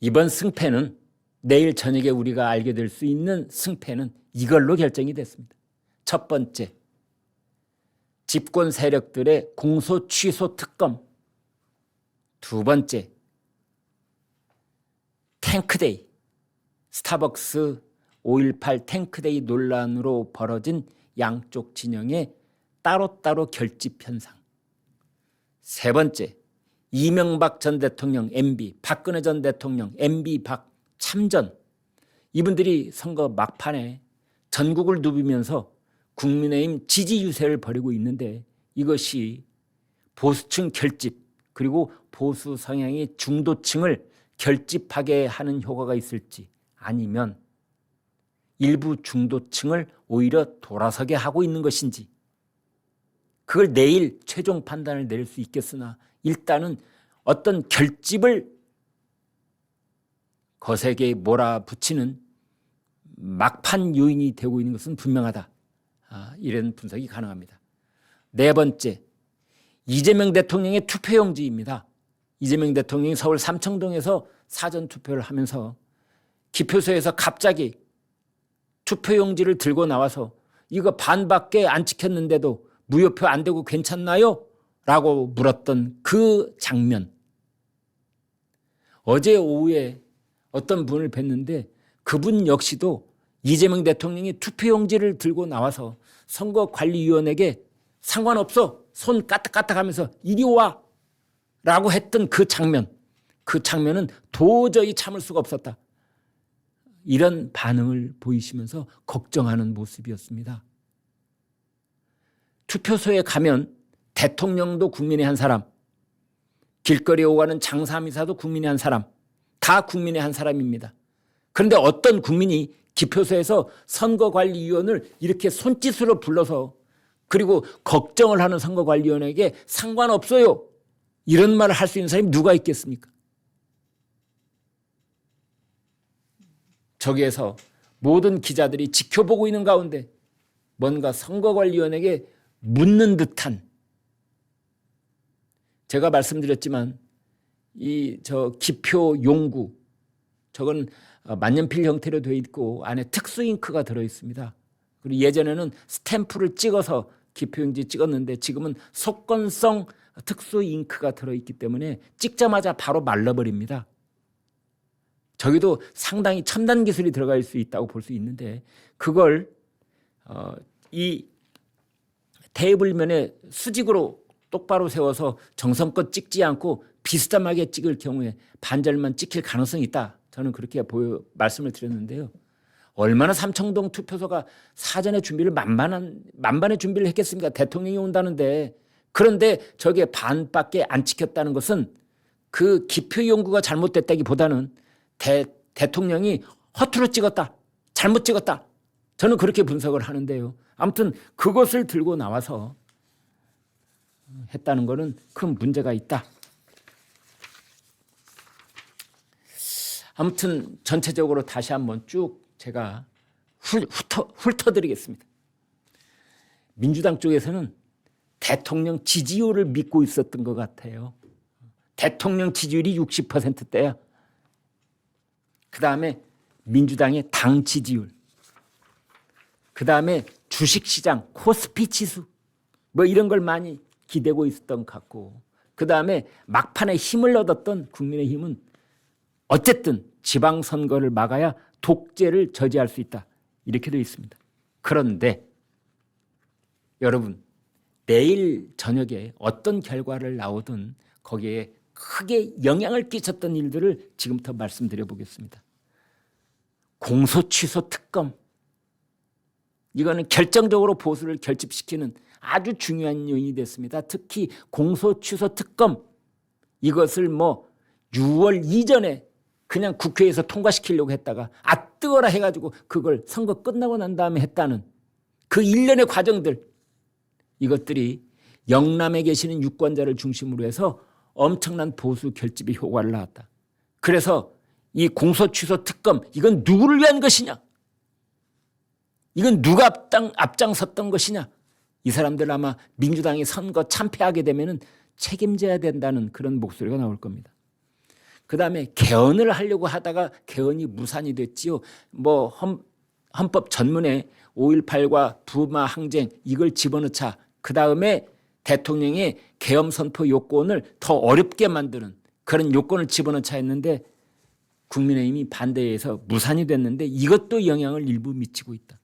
이번 승패는 내일 저녁에 우리가 알게 될 수 있는 승패는 이걸로 결정이 됐습니다. 첫 번째, 집권 세력들의 공소 취소 특검. 두 번째, 탱크데이, 스타벅스 5.18 탱크데이 논란으로 벌어진 양쪽 진영의 따로따로 결집 현상. 세 번째, 이명박 전 대통령 MB, 박근혜 전 대통령 MB 박 참전. 이분들이 선거 막판에 전국을 누비면서 국민의힘 지지 유세를 벌이고 있는데 이것이 보수층 결집 그리고 보수 성향의 중도층을 결집하게 하는 효과가 있을지 아니면 일부 중도층을 오히려 돌아서게 하고 있는 것인지 그걸 내일 최종 판단을 내릴 수 있겠으나 일단은 어떤 결집을 거세게 몰아붙이는 막판 요인이 되고 있는 것은 분명하다. 이런 분석이 가능합니다. 네 번째, 이재명 대통령의 투표용지입니다. 이재명 대통령이 서울 삼청동에서 사전투표를 하면서 기표소에서 갑자기 투표용지를 들고 나와서 이거 반밖에 안 찍혔는데도 무효표 안 되고 괜찮나요? 라고 물었던 그 장면. 어제 오후에 어떤 분을 뵀는데 그분 역시도 이재명 대통령이 투표용지를 들고 나와서 선거관리위원회에게 상관없어 손 까딱까딱하면서 이리 와 라고 했던 그 장면. 그 장면은 도저히 참을 수가 없었다. 이런 반응을 보이시면서 걱정하는 모습이었습니다. 투표소에 가면 대통령도 국민의 한 사람, 길거리에 오가는 장사미사도 국민의 한 사람, 다 국민의 한 사람입니다. 그런데 어떤 국민이 기표소에서 선거관리위원을 이렇게 손짓으로 불러서 그리고 걱정을 하는 선거관리위원에게 상관없어요. 이런 말을 할 수 있는 사람이 누가 있겠습니까? 저기에서 모든 기자들이 지켜보고 있는 가운데 뭔가 선거관리위원에게 묻는 듯한, 제가 말씀드렸지만 이 기표 용구, 저건 만년필 형태로 되어 있고 안에 특수 잉크가 들어 있습니다. 그리고 예전에는 스탬프를 찍어서 기표용지 찍었는데 지금은 속건성 특수 잉크가 들어 있기 때문에 찍자마자 바로 말라버립니다. 저기도 상당히 첨단 기술이 들어갈 수 있다고 볼 수 있는데 그걸 이 테이블면에 수직으로 똑바로 세워서 정성껏 찍지 않고 비스듬하게 찍을 경우에 반절만 찍힐 가능성이 있다. 저는 그렇게 말씀을 드렸는데요. 얼마나 삼청동 투표소가 사전에 준비를 만반의 준비를 했겠습니까? 대통령이 온다는데. 그런데 저게 반밖에 안 찍혔다는 것은 그 기표 용구가 잘못됐다기보다는 대통령이 허투루 찍었다. 잘못 찍었다. 저는 그렇게 분석을 하는데요. 아무튼 그것을 들고 나와서 했다는 것은 큰 문제가 있다. 아무튼 전체적으로 다시 한번 쭉 제가 훑어드리겠습니다. 민주당 쪽에서는 대통령 지지율을 믿고 있었던 것 같아요. 대통령 지지율이 60%대야. 그 다음에 민주당의 당 지지율. 그 다음에 주식시장, 코스피 지수. 뭐 이런 걸 많이 기대고 있었던 것 같고. 그 다음에 막판에 힘을 얻었던 국민의힘은 어쨌든 지방선거를 막아야 독재를 저지할 수 있다. 이렇게 되어 있습니다. 그런데 여러분, 내일 저녁에 어떤 결과를 나오든 거기에 크게 영향을 끼쳤던 일들을 지금부터 말씀드려 보겠습니다. 공소 취소 특검. 이거는 결정적으로 보수를 결집시키는 아주 중요한 요인이 됐습니다. 특히 공소 취소 특검. 이것을 6월 이전에 그냥 국회에서 통과시키려고 했다가 뜨거라 해가지고 그걸 선거 끝나고 난 다음에 했다는 그 일련의 과정들, 이것들이 영남에 계시는 유권자를 중심으로 해서 엄청난 보수 결집의 효과를 낳았다. 그래서 이 공소 취소 특검, 이건 누구를 위한 것이냐? 이건 누가 앞장섰던 것이냐? 이 사람들 아마 민주당이 선거 참패하게 되면 책임져야 된다는 그런 목소리가 나올 겁니다. 그다음에 개헌을 하려고 하다가 개헌이 무산이 됐지요. 뭐 헌법 전문에 5.18과 부마 항쟁 이걸 집어넣자. 그다음에 대통령의 계엄 선포 요건을 더 어렵게 만드는 그런 요건을 집어넣자 했는데 국민의힘이 반대해서 무산이 됐는데 이것도 영향을 일부 미치고 있다.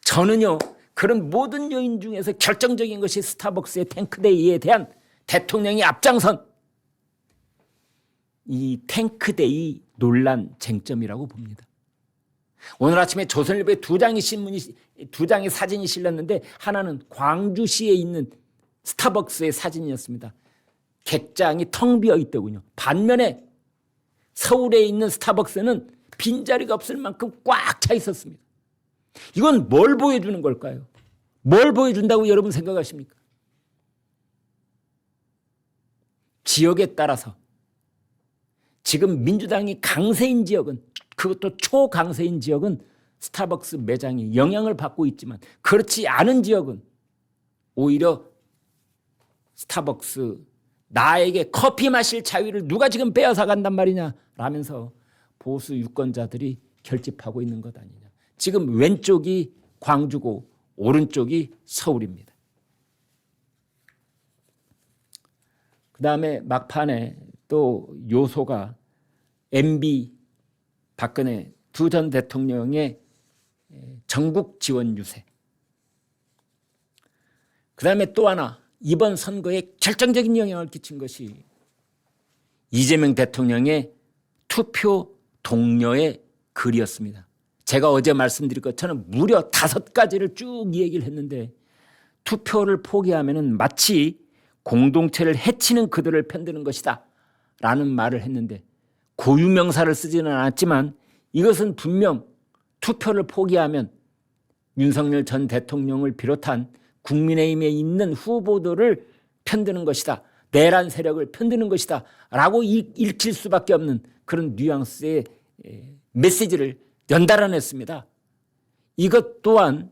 저는요, 그런 모든 요인 중에서 결정적인 것이 스타벅스의 탱크데이에 대한 대통령의 앞장선, 이 탱크데이 논란 쟁점이라고 봅니다. 오늘 아침에 조선일보에 두 장의 사진이 실렸는데 하나는 광주시에 있는 스타벅스의 사진이었습니다. 객장이 텅 비어 있더군요. 반면에 서울에 있는 스타벅스는 빈자리가 없을 만큼 꽉 차 있었습니다. 이건 뭘 보여주는 걸까요? 뭘 보여준다고 여러분 생각하십니까? 지역에 따라서 지금 민주당이 강세인 지역은, 그것도 초강세인 지역은 스타벅스 매장이 영향을 받고 있지만 그렇지 않은 지역은 오히려 스타벅스, 나에게 커피 마실 자유를 누가 지금 빼앗아 간단 말이냐 라면서 보수 유권자들이 결집하고 있는 것 아니냐. 지금 왼쪽이 광주고 오른쪽이 서울입니다. 그다음에 막판에 또 요소가 MB 박근혜 두 전 대통령의 전국 지원 유세. 그다음에 또 하나 이번 선거에 결정적인 영향을 끼친 것이 이재명 대통령의 투표 동료의 글이었습니다. 제가 어제 말씀드린 것처럼 무려 5가지를 쭉 얘기를 했는데 투표를 포기하면 마치 공동체를 해치는 그들을 편드는 것이다 라는 말을 했는데 고유명사를 쓰지는 않았지만 이것은 분명 투표를 포기하면 윤석열 전 대통령을 비롯한 국민의힘에 있는 후보들을 편드는 것이다. 내란 세력을 편드는 것이다. 라고 읽힐 수밖에 없는 그런 뉘앙스의 메시지를 연달아냈습니다. 이것 또한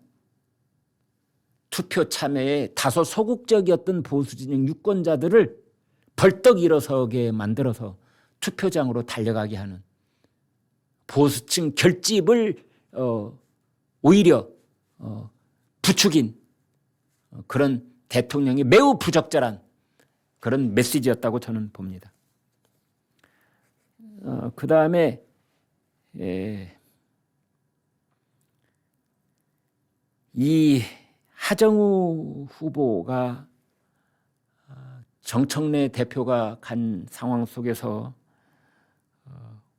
투표 참여에 다소 소극적이었던 보수진영 유권자들을 벌떡 일어서게 만들어서 투표장으로 달려가게 하는 보수층 결집을 오히려 부추긴 그런 대통령이 매우 부적절한 그런 메시지였다고 저는 봅니다. 그 다음에 이 하정우 후보가 정청래 대표가 간 상황 속에서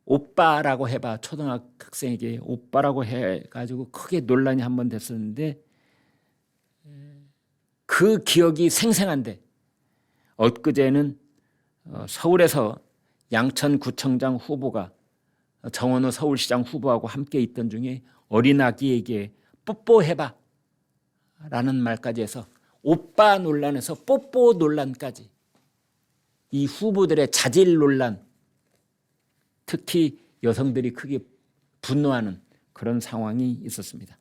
오빠라고 해봐, 초등학생에게 오빠라고 해가지고 크게 논란이 한번 됐었는데 그 기억이 생생한데 엊그제는 서울에서 양천구청장 후보가 정원호 서울시장 후보하고 함께 있던 중에 어린아기에게 뽀뽀해봐 라는 말까지 해서 오빠 논란에서 뽀뽀 논란까지 이 후보들의 자질 논란, 특히 여성들이 크게 분노하는 그런 상황이 있었습니다.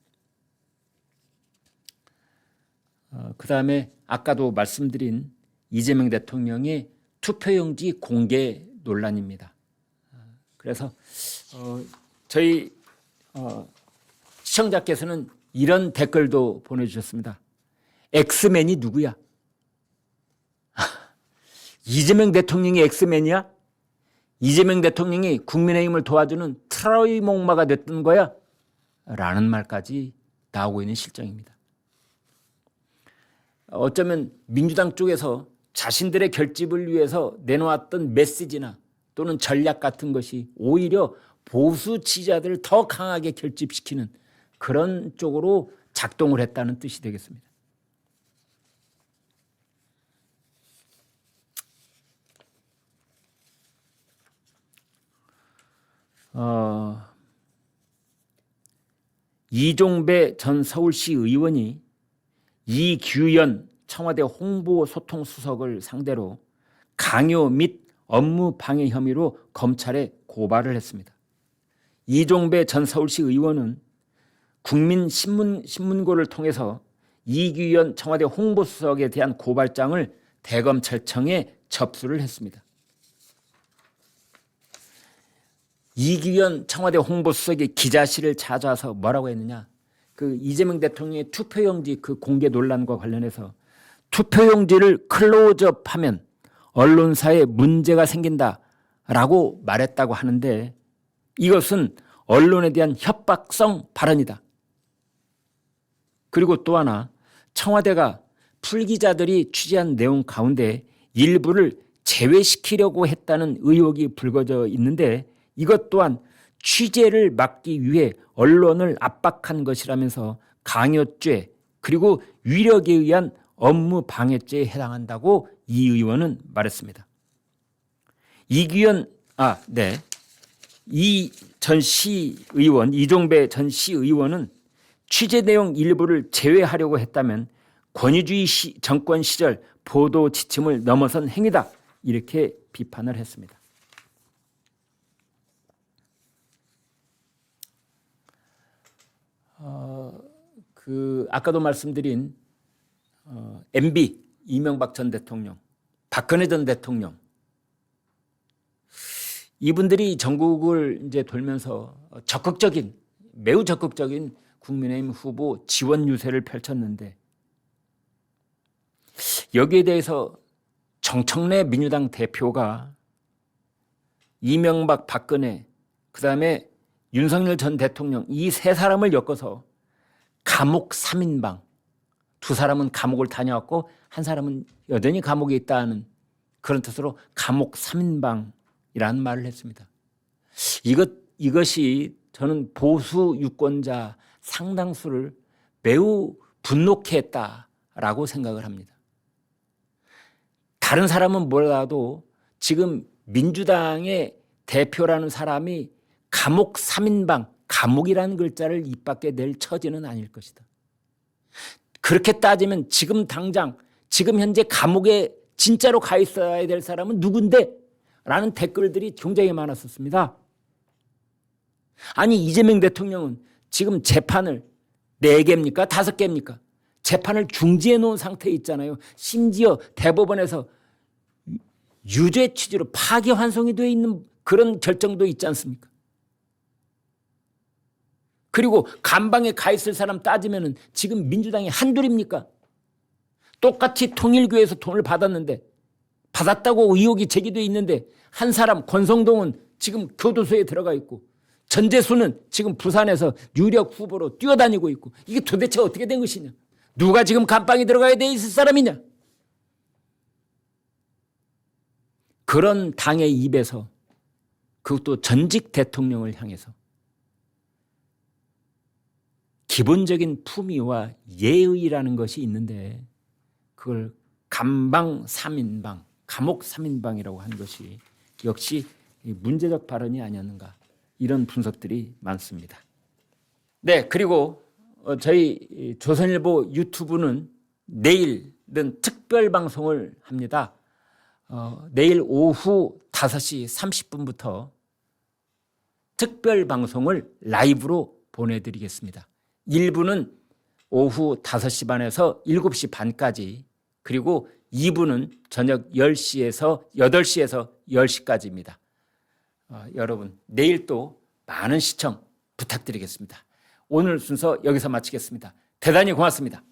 그다음에 아까도 말씀드린 이재명 대통령의 투표용지 공개 논란입니다. 그래서 저희 시청자께서는 이런 댓글도 보내주셨습니다. 엑스맨이 누구야? 이재명 대통령이 엑스맨이야? 이재명 대통령이 국민의힘을 도와주는 트로이 목마가 됐던 거야? 라는 말까지 나오고 있는 실정입니다. 어쩌면 민주당 쪽에서 자신들의 결집을 위해서 내놓았던 메시지나 또는 전략 같은 것이 오히려 보수 지지자들을 더 강하게 결집시키는 그런 쪽으로 작동을 했다는 뜻이 되겠습니다. 이종배 전 서울시 의원이 이규현 청와대 홍보소통수석을 상대로 강요 및 업무 방해 혐의로 검찰에 고발을 했습니다. 이종배 전 서울시 의원은 국민신문고를 통해서 이규현 청와대 홍보수석에 대한 고발장을 대검찰청에 접수를 했습니다. 이규현 청와대 홍보수석이 기자실을 찾아와서 뭐라고 했느냐. 그 이재명 대통령의 투표용지 그 공개 논란과 관련해서 투표용지를 클로즈업하면 언론사에 문제가 생긴다라고 말했다고 하는데 이것은 언론에 대한 협박성 발언이다. 그리고 또 하나 청와대가 풀기자들이 취재한 내용 가운데 일부를 제외시키려고 했다는 의혹이 불거져 있는데 이것 또한 취재를 막기 위해 언론을 압박한 것이라면서 강요죄 그리고 위력에 의한 업무 방해죄에 해당한다고 이 의원은 말했습니다. 이규현 이 전 시의원 이종배 전 시의원은 취재 내용 일부를 제외하려고 했다면 권위주의 정권 시절 보도 지침을 넘어선 행위다 이렇게 비판을 했습니다. 아까도 말씀드린 MB 이명박 전 대통령, 박근혜 전 대통령 이분들이 전국을 이제 돌면서 매우 적극적인 국민의힘 후보 지원 유세를 펼쳤는데 여기에 대해서 정청래 민주당 대표가 이명박, 박근혜, 그다음에 윤석열 전 대통령 이 세 사람을 엮어서 감옥 3인방, 두 사람은 감옥을 다녀왔고 한 사람은 여전히 감옥에 있다는 그런 뜻으로 감옥 3인방이라는 말을 했습니다. 이것이 저는 보수 유권자 상당수를 매우 분노케 했다라고 생각을 합니다. 다른 사람은 몰라도 지금 민주당의 대표라는 사람이 감옥 3인방, 감옥이라는 글자를 입 밖에 낼 처지는 아닐 것이다. 그렇게 따지면 지금 당장, 지금 현재 감옥에 진짜로 가 있어야 될 사람은 누군데? 라는 댓글들이 굉장히 많았었습니다. 아니 이재명 대통령은 지금 재판을 4개입니까? 5개입니까? 재판을 중지해 놓은 상태에 있잖아요. 심지어 대법원에서 유죄 취지로 파기환송이 되어 있는 그런 결정도 있지 않습니까? 그리고 감방에 가 있을 사람 따지면 지금 민주당이 한둘입니까? 똑같이 통일교에서 돈을 받았다고 의혹이 제기되어 있는데 한 사람 권성동은 지금 교도소에 들어가 있고 전재수는 지금 부산에서 유력 후보로 뛰어다니고 있고 이게 도대체 어떻게 된 것이냐? 누가 지금 감방에 들어가야 돼 있을 사람이냐? 그런 당의 입에서 그것도 전직 대통령을 향해서 기본적인 품위와 예의라는 것이 있는데 그걸 감방 3인방, 감옥 3인방이라고 한 것이 역시 문제적 발언이 아니었는가 이런 분석들이 많습니다. 네, 그리고 저희 조선일보 유튜브는 내일은 특별 방송을 합니다. 내일 오후 5시 30분부터 특별 방송을 라이브로 보내드리겠습니다. 1부는 오후 5시 반에서 7시 반까지 그리고 2부는 저녁 10시에서 8시에서 10시까지입니다. 여러분 내일 또 많은 시청 부탁드리겠습니다. 오늘 순서 여기서 마치겠습니다. 대단히 고맙습니다.